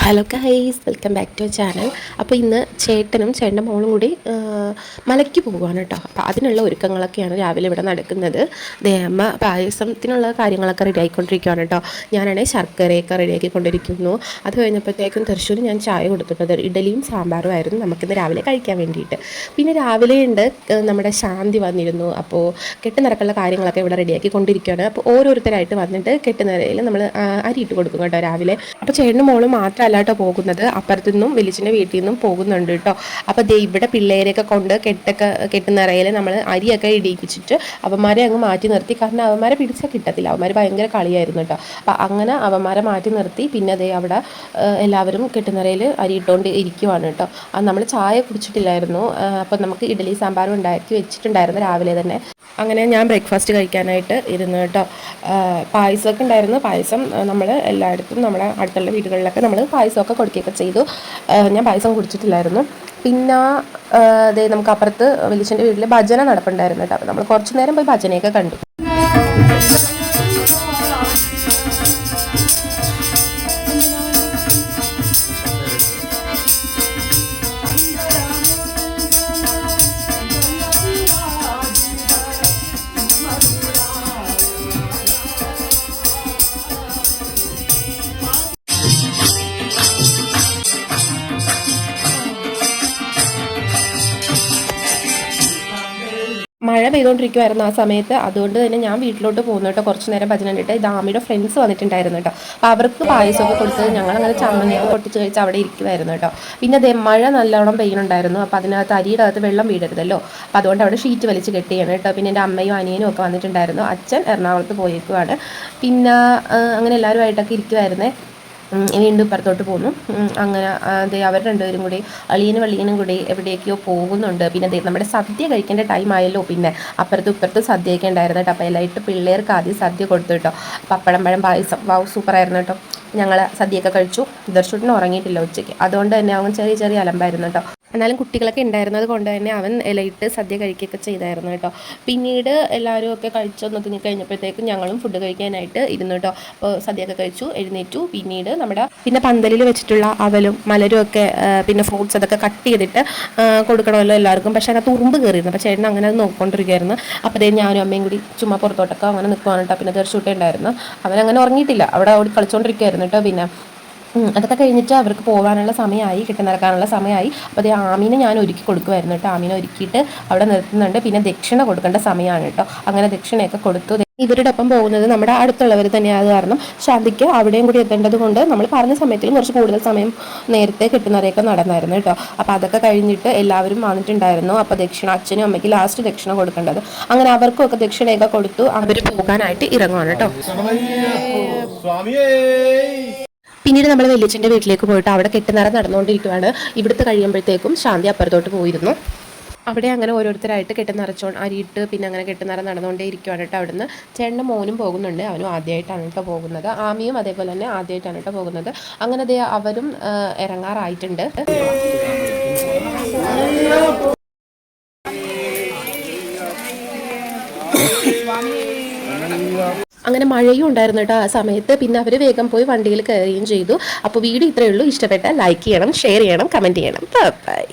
Hello guys, welcome back to channel. അപ്പോൾ ഇന്ന് ചേട്ടൻ്റെ മോളും കൂടി മലയ്ക്ക് പോകുവാണ് കേട്ടോ. അപ്പോൾ അതിനുള്ള ഒരുക്കങ്ങളൊക്കെയാണ് രാവിലെ ഇവിടെ നടക്കുന്നത്. അമ്മ പായസത്തിനുള്ള കാര്യങ്ങളൊക്കെ റെഡി ആയിക്കൊണ്ടിരിക്കുകയാണ് കേട്ടോ. ഞാനാണെങ്കിൽ ശർക്കരയൊക്കെ റെഡിയാക്കിക്കൊണ്ടിരിക്കുന്നു. അത് കഴിഞ്ഞപ്പോഴത്തേക്കും തൃശ്ശൂർ ഞാൻ ചായ കൊടുത്തിട്ടത് ഇഡലിയും സാമ്പാറും ആയിരുന്നു നമുക്കിന്ന് രാവിലെ കഴിക്കാൻ വേണ്ടിയിട്ട്. പിന്നെ രാവിലെ ഉണ്ട് നമ്മുടെ ശാന്തി വന്നിരുന്നു. അപ്പോൾ കെട്ടുനിറക്കുള്ള കാര്യങ്ങളൊക്കെ ഇവിടെ റെഡിയാക്കിക്കൊണ്ടിരിക്കുകയാണ്. അപ്പോൾ ഓരോരുത്തരായിട്ട് വന്നിട്ട് കെട്ടുനിറയിൽ നമ്മൾ അരിയിട്ട് കൊടുക്കും കേട്ടോ രാവിലെ. അപ്പോൾ ചേട്ടൻ്റെ മോള് മാത്രമല്ല കേട്ടോ പോകുന്നത്, അപ്പുറത്തു നിന്നും വലിച്ചിൻ്റെ വീട്ടിൽ നിന്നും പോകുന്നുണ്ട് കേട്ടോ. അപ്പോൾ ഇവിടെ പിള്ളേരെയൊക്കെ കൊണ്ട് കെട്ടുനിറയിൽ നമ്മൾ അരിയൊക്കെ ഇടിയിപ്പിച്ചിട്ട് അവന്മാരെ അങ്ങ് മാറ്റി നിർത്തി. കാരണം അവന്മാരെ പിടിച്ചാൽ കിട്ടത്തില്ല, അവന്മാർ ഭയങ്കര കളിയായിരുന്നു കേട്ടോ. അപ്പോൾ അങ്ങനെ അവന്മാരെ മാറ്റി നിർത്തി. പിന്നെ അവിടെ എല്ലാവരും കെട്ടുനിറയിൽ അരി ഇട്ടുകൊണ്ട് ഇരിക്കുവാണ് കേട്ടോ. അത് നമ്മൾ ചായ കുടിച്ചിട്ടില്ലായിരുന്നു. അപ്പോൾ നമുക്ക് ഇഡലി സാമ്പാറും ഉണ്ടാക്കി വെച്ചിട്ടുണ്ടായിരുന്നു രാവിലെ തന്നെ. അങ്ങനെ ഞാൻ ബ്രേക്ക്ഫാസ്റ്റ് കഴിക്കാനായിട്ട് ഇരുന്നു കേട്ടോ. പായസമൊക്കെ ഉണ്ടായിരുന്നു. പായസം നമ്മൾ എല്ലായിടത്തും നമ്മുടെ അടുത്തുള്ള വീടുകളിലൊക്കെ നമ്മൾ പായസമൊക്കെ കൊടുക്കുകയൊക്കെ ചെയ്തു. ഞാൻ പായസം കുടിച്ചിട്ടില്ലായിരുന്നു. പിന്നെ നമുക്ക് അപ്പുറത്ത് വലിച്ചൻ്റെ വീട്ടിൽ ഭജന നടപ്പുണ്ടായിരുന്നു കേട്ടോ. അപ്പോൾ നമ്മൾ കുറച്ച് നേരം പോയി ഭജനയൊക്കെ കണ്ടു. മഴ പെയ്തുകൊണ്ടിരിക്കുമായിരുന്നു ആ സമയത്ത്. അതുകൊണ്ട് തന്നെ ഞാൻ വീട്ടിലോട്ട് പോകുന്നു കേട്ടോ. കുറച്ച് നേരം ഭജന കണ്ടിട്ട് ദാമിയുടെ ഫ്രണ്ട്സ് വന്നിട്ടുണ്ടായിരുന്നു കേട്ടോ. അപ്പോൾ അവർക്ക് പായസമൊക്കെ കൊടുത്ത് ഞങ്ങളങ്ങനെ ചമ്മന്തിയൊക്കെ പൊട്ടിച്ച് കഴിച്ച് അവിടെ ഇരിക്കുമായിരുന്നു കേട്ടോ. പിന്നെ മഴ നല്ലോണം പെയ്യുന്നുണ്ടായിരുന്നു. അപ്പോൾ അതിനകത്ത് അരിയുടെ അകത്ത് വെള്ളം വീഴരുതല്ലോ. അപ്പോൾ അതുകൊണ്ട് അവിടെ ഷീറ്റ് വലിച്ച് കെട്ടിയാണ് കേട്ടോ. പിന്നെ എൻ്റെ അമ്മയും അനിയനും ഒക്കെ വന്നിട്ടുണ്ടായിരുന്നു. അച്ഛൻ എറണാകുളത്ത് പോയേക്കുവാണ്. പിന്നെ അങ്ങനെ എല്ലാവരുമായിട്ടൊക്കെ ഇരിക്കുമായിരുന്നേ. വീണ്ടും ഇപ്പുറത്തോട്ട് പോകുന്നു. അങ്ങനെ അവർ രണ്ടുപേരും കൂടി വള്ളിയനും കൂടി എവിടേക്കോ പോകുന്നുണ്ട്. പിന്നെ നമ്മുടെ സദ്യ കഴിക്കേണ്ട ടൈം ആയല്ലോ. പിന്നെ അപ്പുറത്തും സദ്യയൊക്കെ ഉണ്ടായിരുന്നു കേട്ടോ. അപ്പോൾ എല്ലായിട്ട് പിള്ളേർക്ക് ആദ്യം സദ്യ കൊടുത്തു കേട്ടോ. പപ്പടം പഴം പായസം സൂപ്പറായിരുന്നു കേട്ടോ. ഞങ്ങൾ സദ്യയൊക്കെ കഴിച്ചു. ദർശൂട്ടിന് ഉറങ്ങിയിട്ടില്ല ഉച്ചയ്ക്ക്. അതുകൊണ്ട് തന്നെ അവൻ ചെറിയ അലമ്പായിരുന്നു കേട്ടോ. എന്നാലും കുട്ടികളൊക്കെ ഉണ്ടായിരുന്നത് കൊണ്ട് തന്നെ അവൻ ഇലയിട്ട് സദ്യ കഴിക്കുകയൊക്കെ ചെയ്തായിരുന്നു കേട്ടോ. പിന്നീട് എല്ലാവരും ഒക്കെ കഴിച്ചൊന്ന് തിങ്ങി കഴിഞ്ഞപ്പോഴത്തേക്കും ഞങ്ങളും ഫുഡ് കഴിക്കാനായിട്ട് ഇരുന്നു കേട്ടോ. അപ്പോൾ സദ്യയൊക്കെ കഴിച്ചു, എഴുന്നേറ്റു. പിന്നീട് പിന്നെ പന്തലിൽ വെച്ചിട്ടുള്ള അവലും മലരും ഒക്കെ പിന്നെ ഫ്രൂട്ട്സ് അതൊക്കെ കട്ട് ചെയ്തിട്ട് കൊടുക്കണമല്ലോ എല്ലാവർക്കും. പക്ഷേ അതിനകത്ത് ഉറുമ്പ് കയറിയിരുന്നു. അപ്പോൾ ചേട്ടൻ അങ്ങനെ അത് നോക്കിക്കൊണ്ടിരിക്കുകയായിരുന്നു. അപ്പോൾ ഞാനും അമ്മയും കൂടി ചുമ്മാ പുറത്തോട്ടൊക്കെ അങ്ങനെ നിൽക്കുവാണ് കേട്ടോ. പിന്നെ ദർശൂട്ടേ ഉണ്ടായിരുന്നു. അവനങ്ങനെ ഉറങ്ങിയിട്ടില്ല, അവിടെ ഓടി കളിച്ചുകൊണ്ടിരിക്കുകയായിരുന്നു കേട്ടോ. പിന്നെ അതൊക്കെ കഴിഞ്ഞിട്ട് അവർക്ക് പോകാനുള്ള സമയമായി, കെട്ടിനിറക്കാനുള്ള സമയമായി. അപ്പോൾ ആമീനെ ഞാൻ ഒരുക്കി കൊടുക്കുമായിരുന്നു കേട്ടോ. ആമീനെ ഒരുക്കിയിട്ട് അവിടെ നിർത്തുന്നുണ്ട്. പിന്നെ ദക്ഷിണ കൊടുക്കേണ്ട സമയമാണ് കേട്ടോ. അങ്ങനെ ദക്ഷിണയൊക്കെ കൊടുത്തു. ഇവരുടെ ഒപ്പം പോകുന്നത് നമ്മുടെ അടുത്തുള്ളവർ തന്നെയായത് കാരണം ശാന്തിക്ക് അവിടെയും കൂടി എത്തേണ്ടത് കൊണ്ട് നമ്മൾ പറഞ്ഞ സമയത്തിൽ കുറച്ച് കൂടുതൽ സമയം നേരത്തെ കെട്ടുനിറയൊക്കെ നടന്നായിരുന്നു കേട്ടോ. അപ്പോൾ അതൊക്കെ കഴിഞ്ഞിട്ട് എല്ലാവരും വന്നിട്ടുണ്ടായിരുന്നു. അപ്പോൾ ദക്ഷിണ അച്ഛനും അമ്മയ്ക്ക് ലാസ്റ്റ് ദക്ഷിണ കൊടുക്കേണ്ടത്. അങ്ങനെ അവർക്കൊക്കെ ദക്ഷിണയൊക്കെ കൊടുത്തു അവർ പോകാനായിട്ട് ഇറങ്ങുവാണ് കേട്ടോ. പിന്നീട് നമ്മൾ വലിയച്ഛൻ്റെ വീട്ടിലേക്ക് പോയിട്ട് അവിടെ കെട്ടുനിറ നടന്നുകൊണ്ടിരിക്കുകയാണ്. ഇവിടുത്തെ കഴിയുമ്പോഴത്തേക്കും ശാന്തി അപ്പുറത്തോട്ട് പോയിരുന്നു. അവിടെ അങ്ങനെ ഓരോരുത്തരായിട്ട് അരിയിട്ട് പിന്നെ അങ്ങനെ കെട്ടുനിറ നടന്നുകൊണ്ടേ ഇരിക്കുകയാണ് കേട്ടോ. അവിടുന്ന് ചേട്ടൻ്റെ മോനും പോകുന്നുണ്ട്. അവനും ആദ്യമായിട്ടാണ് കേട്ടോ പോകുന്നത്. ആമിയും അതേപോലെ തന്നെ ആദ്യമായിട്ടാണ് കേട്ടോ പോകുന്നത്. അങ്ങനെ അവരും ഇറങ്ങാറായിട്ടുണ്ട്. അങ്ങനെ മഴയും ഉണ്ടായിരുന്നു കേട്ടോ ആ സമയത്ത്. പിന്നെ അവർ വേഗം പോയി വണ്ടിയിൽ കയറുകയും ചെയ്തു. അപ്പോൾ വീഡിയോ ഇത്രയേ ഉള്ളൂ. ഇഷ്ടപ്പെട്ടാൽ ലൈക്ക് ചെയ്യണം, ഷെയർ ചെയ്യണം, കമൻറ്റ് ചെയ്യണം. ബൈ.